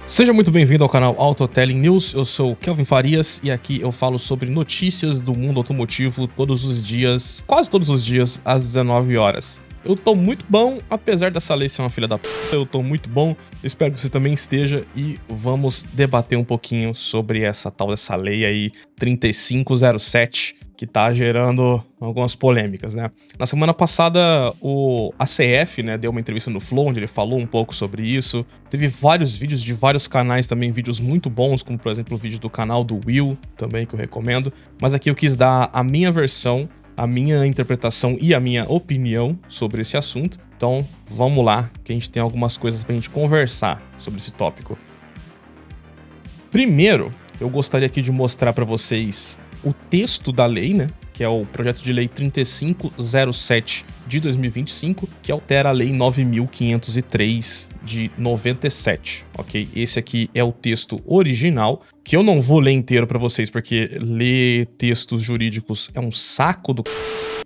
Seja muito bem-vindo ao canal Autotelling News, eu sou o Kelvin Farias e aqui eu falo sobre notícias do mundo automotivo todos os dias, quase todos os dias, às 19 horas. Eu tô muito bom, apesar dessa lei ser uma filha da p***, eu tô muito bom, espero que você também esteja e vamos debater um pouquinho sobre essa tal dessa lei aí 3507, que tá gerando algumas polêmicas, né? Na semana passada, o ACF, né, deu uma entrevista no Flow, onde ele falou um pouco sobre isso. Teve vários vídeos de vários canais também, vídeos muito bons, como por exemplo o vídeo do canal do Will, também, que eu recomendo. Mas aqui eu quis dar a minha versão, a minha interpretação e a minha opinião sobre esse assunto. Então, vamos lá, que a gente tem algumas coisas pra gente conversar sobre esse tópico. Primeiro, eu gostaria aqui de mostrar pra vocês o texto da lei, né, que é o projeto de lei 3507 de 2025, que altera a lei 9503 de 97, ok? Esse aqui é o texto original, que eu não vou ler inteiro pra vocês, porque ler textos jurídicos é um saco do...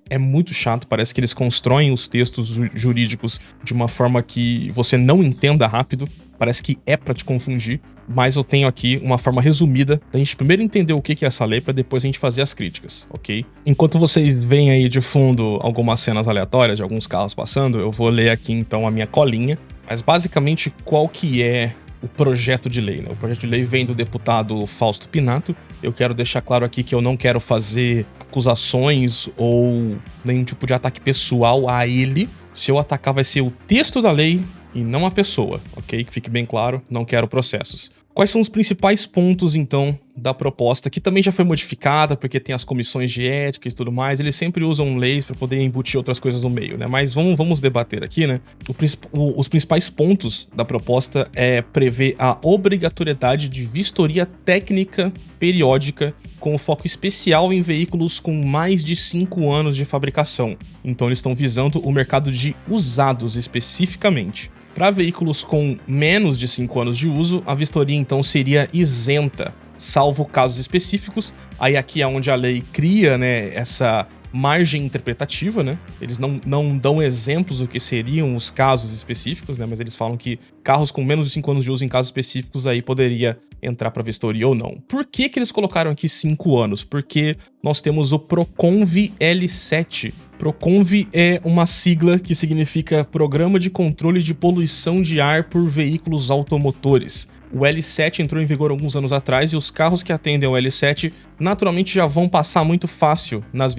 É muito chato, parece que eles constroem os textos jurídicos de uma forma que você não entenda rápido, parece que é pra te confundir, mas eu tenho aqui uma forma resumida da gente primeiro entender o que é essa lei pra depois a gente fazer as críticas, ok? Enquanto vocês veem aí de fundo algumas cenas aleatórias de alguns carros passando, eu vou ler aqui então a minha colinha, mas basicamente qual que é o projeto de lei, né? O projeto de lei vem do deputado Fausto Pinato. Eu quero deixar claro aqui que eu não quero fazer acusações ou nenhum tipo de ataque pessoal a ele. Se eu atacar vai ser o texto da lei e não a pessoa, ok? Que fique bem claro, não quero processos. Quais são os principais pontos, então, da proposta, que também já foi modificada, porque tem as comissões de ética e tudo mais, eles sempre usam leis para poder embutir outras coisas no meio, né? Mas vamos debater aqui, né? Os principais pontos da proposta é prever a obrigatoriedade de vistoria técnica periódica com foco especial em veículos com mais de 5 anos de fabricação. Então eles estão visando o mercado de usados especificamente. Para veículos com menos de 5 anos de uso, a vistoria então seria isenta, salvo casos específicos. Aí aqui é onde a lei cria, né, essa margem interpretativa, né? Eles não dão exemplos do que seriam os casos específicos, né? Mas eles falam que carros com menos de 5 anos de uso em casos específicos aí poderia entrar para vistoria ou não. Por que eles colocaram aqui 5 anos? Porque nós temos o Proconv L7. Proconv é uma sigla que significa Programa de Controle de Poluição de Ar por Veículos Automotores. O L7 entrou em vigor alguns anos atrás e os carros que atendem ao L7 naturalmente já vão passar muito fácil nas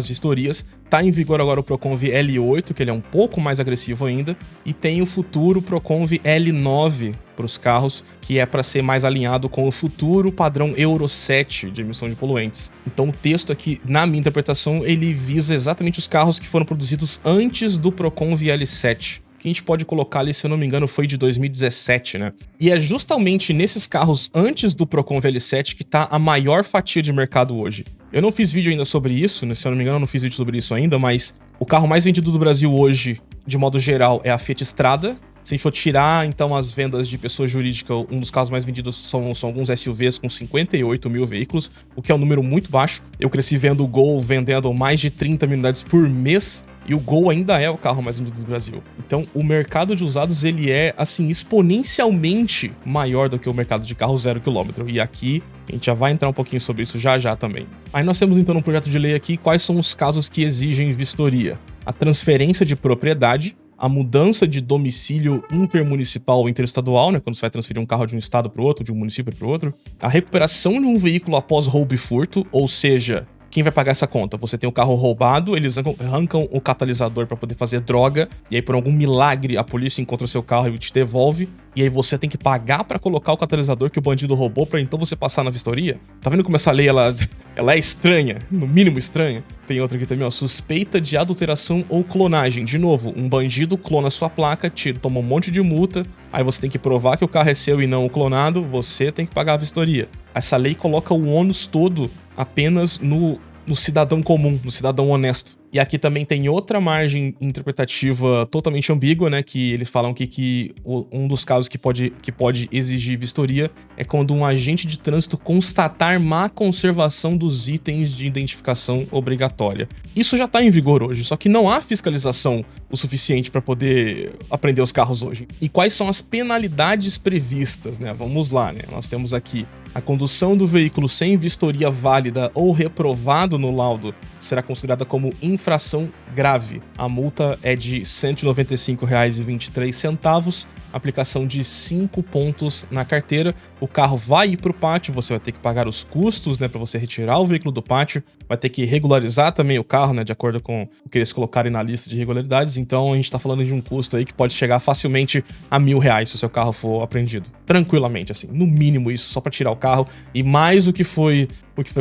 vistorias. Tá em vigor agora o Proconv L8, que ele é um pouco mais agressivo ainda, e tem o futuro Proconv L9 para os carros, que é para ser mais alinhado com o futuro padrão Euro 7 de emissão de poluentes. Então o texto aqui, na minha interpretação, ele visa exatamente os carros que foram produzidos antes do Proconv L7. Que a gente pode colocar ali, se eu não me engano, foi de 2017, né? E é justamente nesses carros antes do Proconv L7 que tá a maior fatia de mercado hoje. Eu não fiz vídeo ainda sobre isso, né? Se eu não me engano, eu não fiz vídeo sobre isso ainda, mas o carro mais vendido do Brasil hoje, de modo geral, é a Fiat Strada. Se a gente for tirar, então, as vendas de pessoa jurídica, um dos carros mais vendidos são alguns SUVs com 58 mil veículos, o que é um número muito baixo. Eu cresci vendo o Gol vendendo mais de 30 mil unidades por mês, e o Gol ainda é o carro mais vendido do Brasil. Então, o mercado de usados, ele é, assim, exponencialmente maior do que o mercado de carro 0 km. E aqui, a gente já vai entrar um pouquinho sobre isso já também. Aí nós temos, então, no projeto de lei aqui, quais são os casos que exigem vistoria. A transferência de propriedade, a mudança de domicílio intermunicipal ou interestadual, né, quando você vai transferir um carro de um estado para o outro, de um município para o outro, a recuperação de um veículo após roubo e furto, ou seja, quem vai pagar essa conta? Você tem o carro roubado, eles arrancam o catalisador para poder fazer droga, e aí por algum milagre a polícia encontra o seu carro e te devolve, e aí você tem que pagar para colocar o catalisador que o bandido roubou para então você passar na vistoria? Tá vendo como essa lei ela é estranha, no mínimo estranha? Tem outra aqui também, ó, suspeita de adulteração ou clonagem. De novo, um bandido clona sua placa, toma um monte de multa, aí você tem que provar que o carro é seu e não o clonado, você tem que pagar a vistoria. Essa lei coloca o ônus todo apenas no cidadão comum, no cidadão honesto. E aqui também tem outra margem interpretativa totalmente ambígua, né? Que eles falam que um dos casos que pode exigir vistoria é quando um agente de trânsito constatar má conservação dos itens de identificação obrigatória. Isso já está em vigor hoje, só que não há fiscalização o suficiente para poder apreender os carros hoje. E quais são as penalidades previstas, né? Vamos lá, né? Nós temos aqui a condução do veículo sem vistoria válida ou reprovado no laudo será considerada como infração grave. A multa é de R$ 195,23, aplicação de 5 pontos na carteira. O carro vai ir para o pátio, você vai ter que pagar os custos, né, para você retirar o veículo do pátio, vai ter que regularizar também o carro, né, de acordo com o que eles colocarem na lista de irregularidades. Então a gente está falando de um custo aí que pode chegar facilmente a R$1.000 se o seu carro for apreendido. Tranquilamente, assim, no mínimo isso, só para tirar o carro, e mais o que foi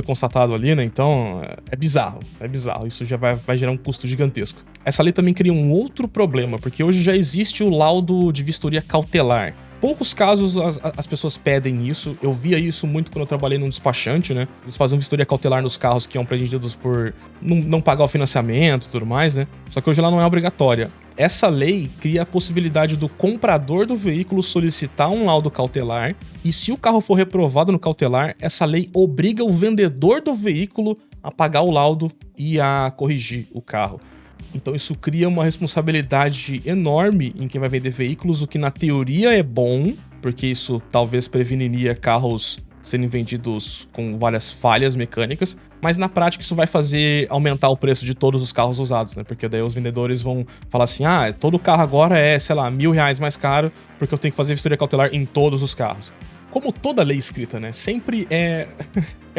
constatado ali, né? Então é bizarro. Isso já vai gerar um custo gigantesco. Essa lei também cria um outro problema, porque hoje já existe o laudo de vistoria cautelar. Poucos casos as pessoas pedem isso. Eu via isso muito quando eu trabalhei num despachante, né? Eles faziam vistoria cautelar nos carros que iam apreendidos por não pagar o financiamento e tudo mais, né? Só que hoje ela não é obrigatória. Essa lei cria a possibilidade do comprador do veículo solicitar um laudo cautelar, e se o carro for reprovado no cautelar, essa lei obriga o vendedor do veículo a pagar o laudo e a corrigir o carro. Então isso cria uma responsabilidade enorme em quem vai vender veículos, o que na teoria é bom, porque isso talvez preveniria carros serem vendidos com várias falhas mecânicas, mas na prática isso vai fazer aumentar o preço de todos os carros usados, né? Porque daí os vendedores vão falar assim, todo carro agora é, sei lá, R$1.000 mais caro, porque eu tenho que fazer vistoria cautelar em todos os carros. Como toda lei escrita, né? Sempre é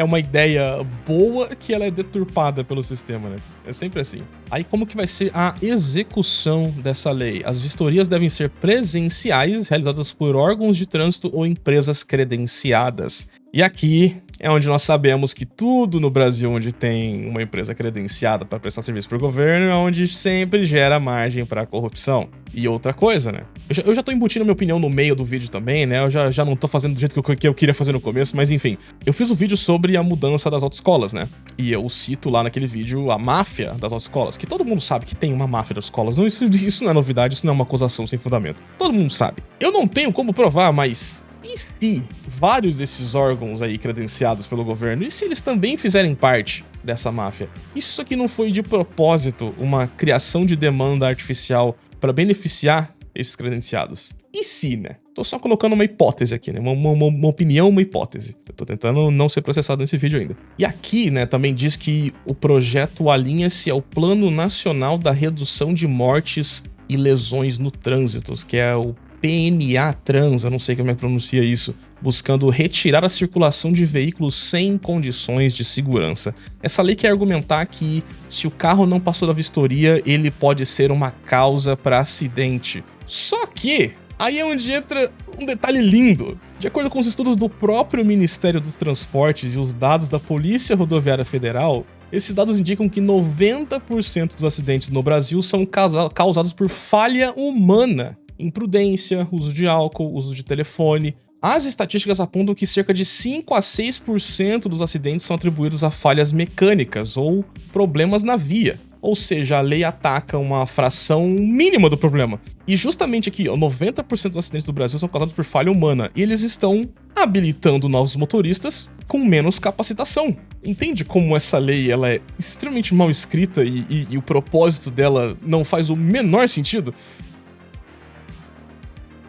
uma ideia boa que ela é deturpada pelo sistema, né? É sempre assim. Aí como que vai ser a execução dessa lei? As vistorias devem ser presenciais, realizadas por órgãos de trânsito ou empresas credenciadas. E aqui é onde nós sabemos que tudo no Brasil onde tem uma empresa credenciada para prestar serviço para o governo é onde sempre gera margem para corrupção. E outra coisa, né? Eu já tô embutindo minha opinião no meio do vídeo também, né? Eu já não tô fazendo do jeito que eu queria fazer no começo, mas enfim. Eu fiz um vídeo sobre a mudança das autoescolas, né? E eu cito lá naquele vídeo a máfia das autoescolas, que todo mundo sabe que tem uma máfia das escolas. Não, isso não é novidade, isso não é uma acusação sem fundamento. Todo mundo sabe. Eu não tenho como provar, mas e se vários desses órgãos aí credenciados pelo governo, e se eles também fizerem parte dessa máfia? Isso aqui não foi de propósito uma criação de demanda artificial para beneficiar esses credenciados? E se, né? Tô só colocando uma hipótese aqui, né? Uma opinião, uma hipótese. Eu tô tentando não ser processado nesse vídeo ainda. E aqui, né, também diz que o projeto alinha-se ao Plano Nacional da Redução de Mortes e Lesões no Trânsito, que é o PNA-Trans, eu não sei como é que pronuncia isso, buscando retirar a circulação de veículos sem condições de segurança. Essa lei quer argumentar que se o carro não passou da vistoria, ele pode ser uma causa para acidente. Só que aí é onde entra um detalhe lindo. De acordo com os estudos do próprio Ministério dos Transportes e os dados da Polícia Rodoviária Federal, esses dados indicam que 90% dos acidentes no Brasil são causados por falha humana. Imprudência, uso de álcool, uso de telefone. As estatísticas apontam que cerca de 5 a 6% dos acidentes são atribuídos a falhas mecânicas ou problemas na via. Ou seja, a lei ataca uma fração mínima do problema. E justamente aqui, 90% dos acidentes do Brasil são causados por falha humana. E eles estão habilitando novos motoristas com menos capacitação. Entende como essa lei ela é extremamente mal escrita e o propósito dela não faz o menor sentido?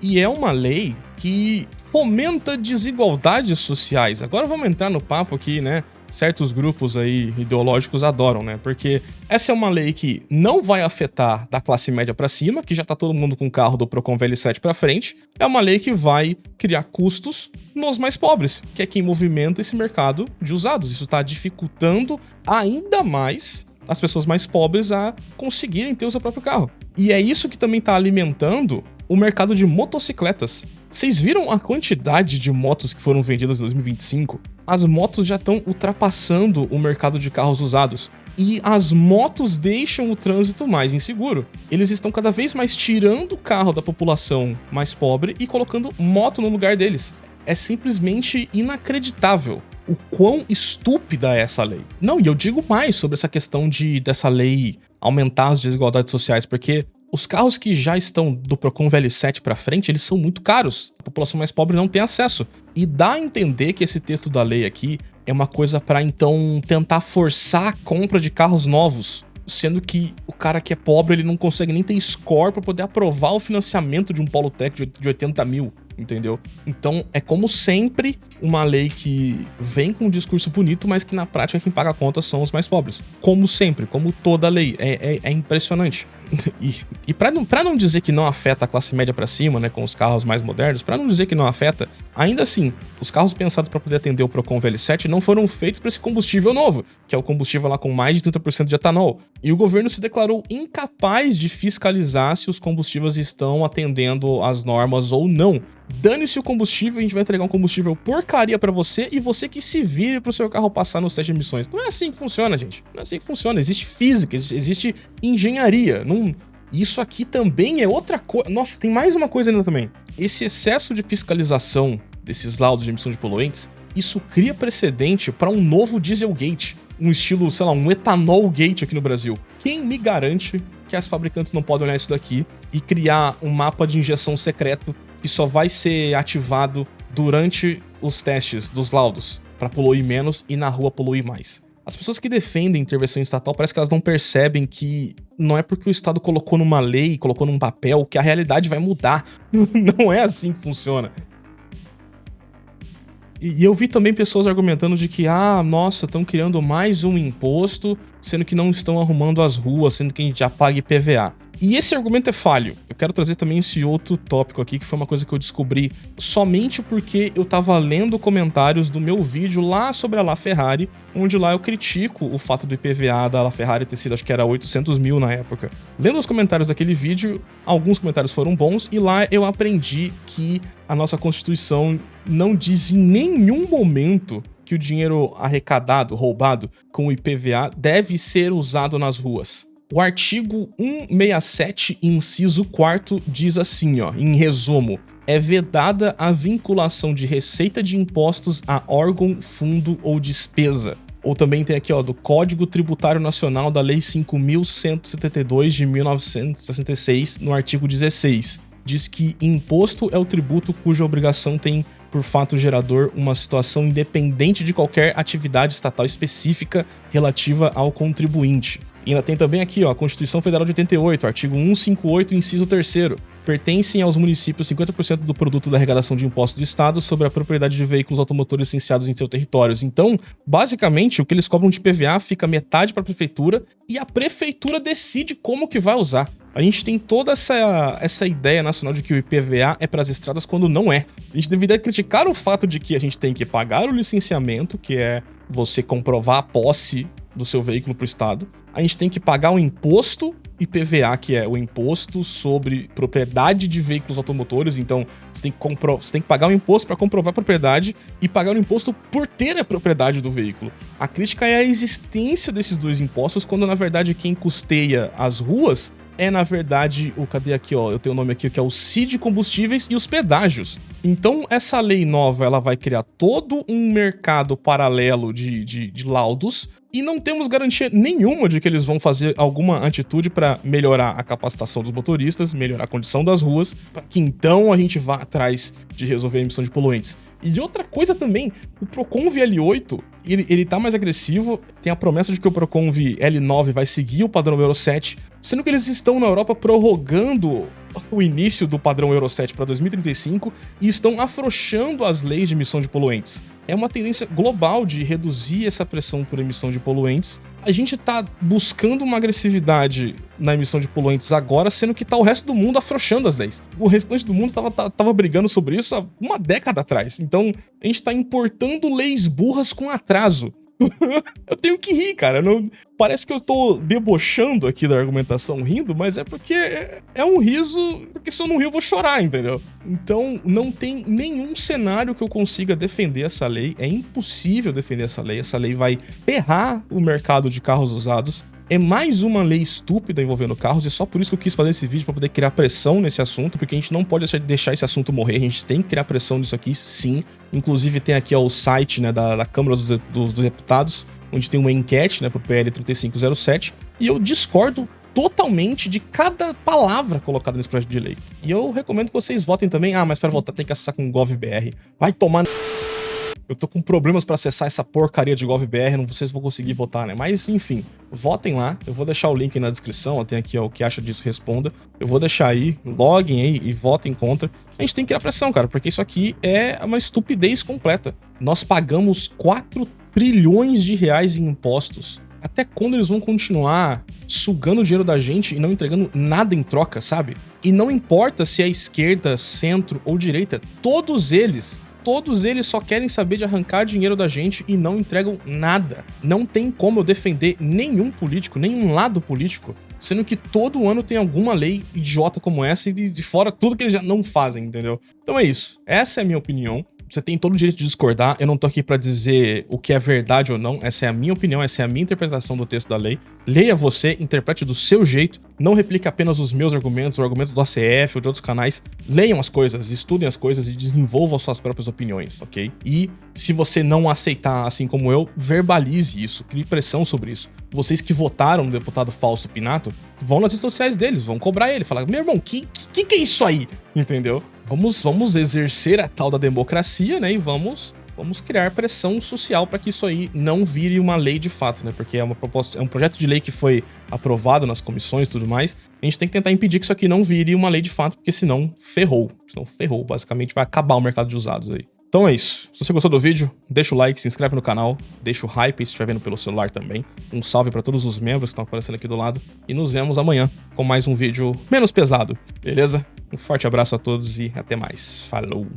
E é uma lei que fomenta desigualdades sociais. Agora vamos entrar no papo que, né, certos grupos aí ideológicos adoram, né? Porque essa é uma lei que não vai afetar da classe média pra cima, que já tá todo mundo com o carro do Procon VL7 pra frente. É uma lei que vai criar custos nos mais pobres, que é quem movimenta esse mercado de usados. Isso tá dificultando ainda mais as pessoas mais pobres a conseguirem ter o seu próprio carro. E é isso que também tá alimentando o mercado de motocicletas. Vocês viram a quantidade de motos que foram vendidas em 2025? As motos já estão ultrapassando o mercado de carros usados. E as motos deixam o trânsito mais inseguro. Eles estão cada vez mais tirando o carro da população mais pobre e colocando moto no lugar deles. É simplesmente inacreditável o quão estúpida é essa lei. Não, e eu digo mais sobre essa questão dessa lei aumentar as desigualdades sociais, porque os carros que já estão do Procon VL7 pra frente, eles são muito caros. A população mais pobre não tem acesso. E dá a entender que esse texto da lei aqui é uma coisa pra, então, tentar forçar a compra de carros novos. Sendo que o cara que é pobre, ele não consegue nem ter score pra poder aprovar o financiamento de um Polo Tech de 80 mil. Entendeu? Então, é como sempre uma lei que vem com um discurso bonito, mas que na prática quem paga a conta são os mais pobres. Como sempre, como toda lei. É impressionante. E pra não dizer que não afeta a classe média pra cima, né, com os carros mais modernos, pra não dizer que não afeta, ainda assim, os carros pensados pra poder atender o Procon VL7 não foram feitos pra esse combustível novo, que é o combustível lá com mais de 30% de etanol. E o governo se declarou incapaz de fiscalizar se os combustíveis estão atendendo às normas ou não. Dane-se o combustível, a gente vai entregar um combustível porcaria pra você e você que se vire pro seu carro passar nos testes de emissões. Não é assim que funciona, gente. Não é assim que funciona. Existe física, existe engenharia. Isso aqui também é outra coisa. Nossa, tem mais uma coisa ainda também. Esse excesso de fiscalização desses laudos de emissão de poluentes, isso cria precedente para um novo Dieselgate. Um estilo, sei lá, um Etanolgate aqui no Brasil. Quem me garante que as fabricantes não podem olhar isso daqui e criar um mapa de injeção secreto que só vai ser ativado durante os testes dos laudos, para poluir menos e na rua poluir mais. As pessoas que defendem intervenção estatal parece que elas não percebem que não é porque o Estado colocou numa lei, colocou num papel, que a realidade vai mudar. Não é assim que funciona. E eu vi também pessoas argumentando de que, nossa, estão criando mais um imposto, sendo que não estão arrumando as ruas, sendo que a gente já paga IPVA. E esse argumento é falho. Eu quero trazer também esse outro tópico aqui, que foi uma coisa que eu descobri somente porque eu tava lendo comentários do meu vídeo lá sobre a LaFerrari, onde lá eu critico o fato do IPVA da LaFerrari ter sido, acho que era 800 mil na época. Lendo os comentários daquele vídeo, alguns comentários foram bons, e lá eu aprendi que a nossa Constituição não diz em nenhum momento que o dinheiro arrecadado, roubado com o IPVA deve ser usado nas ruas. O artigo 167, inciso 4, diz assim, ó, em resumo: é vedada a vinculação de receita de impostos a órgão, fundo ou despesa. Ou também tem aqui, ó, do Código Tributário Nacional da Lei 5.172 de 1966, no artigo 16. Diz que imposto é o tributo cuja obrigação tem, por fato gerador, uma situação independente de qualquer atividade estatal específica relativa ao contribuinte. E ainda tem também aqui, ó, a Constituição Federal de 88, artigo 158, inciso 3º. Pertencem aos municípios 50% do produto da arrecadação de impostos do Estado sobre a propriedade de veículos automotores licenciados em seus territórios. Então, basicamente, o que eles cobram de PVA fica metade para a prefeitura e a prefeitura decide como que vai usar. A gente tem toda essa ideia nacional de que o IPVA é para as estradas quando não é. A gente deveria criticar o fato de que a gente tem que pagar o licenciamento, que é você comprovar a posse do seu veículo para o Estado. A gente tem que pagar o imposto IPVA, que é o imposto sobre propriedade de veículos automotores. Então, você tem que pagar o imposto para comprovar a propriedade e pagar o imposto por ter a propriedade do veículo. A crítica é a existência desses dois impostos, quando na verdade quem custeia as ruas é, na verdade, cadê aqui, ó, eu tenho o nome aqui, que é o CID Combustíveis e os pedágios. Então, essa lei nova, ela vai criar todo um mercado paralelo de laudos, e não temos garantia nenhuma de que eles vão fazer alguma atitude para melhorar a capacitação dos motoristas, melhorar a condição das ruas, para que então a gente vá atrás de resolver a emissão de poluentes. E outra coisa também, o Procon VL8, ele tá mais agressivo, tem a promessa de que o Procon VL9 vai seguir o padrão Euro 7, sendo que eles estão na Europa prorrogando o início do padrão Euro 7 para 2035 e estão afrouxando as leis de emissão de poluentes. É uma tendência global de reduzir essa pressão por emissão de poluentes. A gente tá buscando uma agressividade na emissão de poluentes agora, sendo que tá o resto do mundo afrouxando as leis. O restante do mundo tava brigando sobre isso há uma década atrás. Então, a gente tá importando leis burras com atraso. Eu tenho que rir, cara. Parece que eu tô debochando aqui da argumentação, rindo, mas é porque é um riso, porque se eu não rir eu vou chorar, entendeu? Então não tem nenhum cenário que eu consiga defender essa lei, é impossível defender essa lei vai ferrar o mercado de carros usados. É mais uma lei estúpida envolvendo carros, e só por isso que eu quis fazer esse vídeo, pra poder criar pressão nesse assunto, porque a gente não pode deixar esse assunto morrer, a gente tem que criar pressão nisso aqui, sim. Inclusive tem aqui, ó, o site, né, da Câmara dos Deputados, onde tem uma enquete, né, pro PL 3507, E eu discordo totalmente de cada palavra colocada nesse projeto de lei. E eu recomendo que vocês votem também. Ah, mas para votar tem que acessar com GovBR. Vai tomar... Eu tô com problemas pra acessar essa porcaria de GovBR, não sei se vou conseguir votar, né? Mas, enfim, votem lá. Eu vou deixar o link aí na descrição, tem aqui ó, o que acha disso, responda. Eu vou deixar aí, loguem aí e votem contra. A gente tem que criar pressão, cara, porque isso aqui é uma estupidez completa. Nós pagamos 4 trilhões de reais em impostos. Até quando eles vão continuar sugando o dinheiro da gente e não entregando nada em troca, sabe? E não importa se é esquerda, centro ou direita, todos eles só querem saber de arrancar dinheiro da gente e não entregam nada. Não tem como eu defender nenhum político, nenhum lado político, sendo que todo ano tem alguma lei idiota como essa e de fora tudo que eles já não fazem, entendeu? Então é isso. Essa é a minha opinião. Você tem todo o direito de discordar, eu não tô aqui pra dizer o que é verdade ou não, essa é a minha opinião, essa é a minha interpretação do texto da lei. Leia você, interprete do seu jeito, não replique apenas os meus argumentos, ou argumentos do ACF ou de outros canais. Leiam as coisas, estudem as coisas e desenvolvam suas próprias opiniões, ok? E se você não aceitar, assim como eu, verbalize isso, crie pressão sobre isso. Vocês que votaram no deputado Fausto Pinato, vão nas redes sociais deles, vão cobrar ele, falar, meu irmão, que é isso aí? Entendeu? Vamos exercer a tal da democracia, né? E vamos criar pressão social para que isso aí não vire uma lei de fato, né? Porque é um projeto de lei que foi aprovado nas comissões e tudo mais. A gente tem que tentar impedir que isso aqui não vire uma lei de fato, porque senão ferrou. Basicamente vai acabar o mercado de usados aí. Então é isso. Se você gostou do vídeo, deixa o like, se inscreve no canal, deixa o hype se estiver vendo pelo celular também. Um salve para todos os membros que estão aparecendo aqui do lado. E nos vemos amanhã com mais um vídeo menos pesado, beleza? Um forte abraço a todos e até mais. Falou!